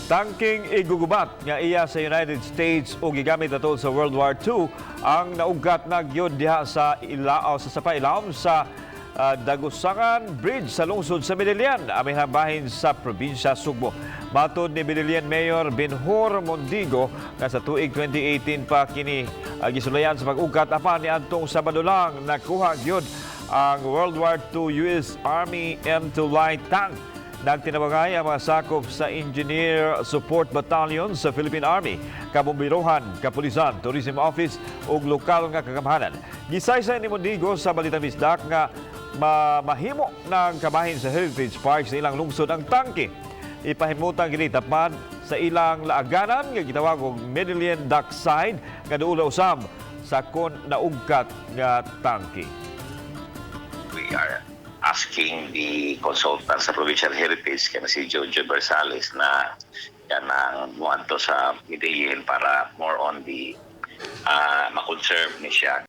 Tangking igugubat nga iya sa United States o gigamit atol sa World War II ang naugat na gyud diha sa ilaaw sa sapa ilawom sa Dagusangan Bridge sa Lungsod sa Medellin, aming bahin sa probinsya Sugbo. Matod ni Medellin Mayor Benhur Mondigo nga sa tuig 2018 pa kini gisulayan sa pag-ugat apan niadtong Sabado lang nakuha gyud ang World War II US Army M2 light tank. Nagtinabangay ang mga sakop sa Engineer Support Battalion sa Philippine Army, Kabombirohan, Kapulisan, Tourism Office ug lokal nga kagamhanan. Gisaysay ni Mondigo sa Balitang Bisdak nga mahimo ng kabahin sa Heritage Park sa ilang lungsod ang Tangke. Ipahimutang gini tapad sa ilang laaganan nga gitawag og Medellin Dockside nga duula usab sa kon naugkat nga Tangke. We are asking the consultant sa Provincial Heritage kaya si Jojo Bersales na yan ang muadto sa Medellin para more on the makonserve ni siya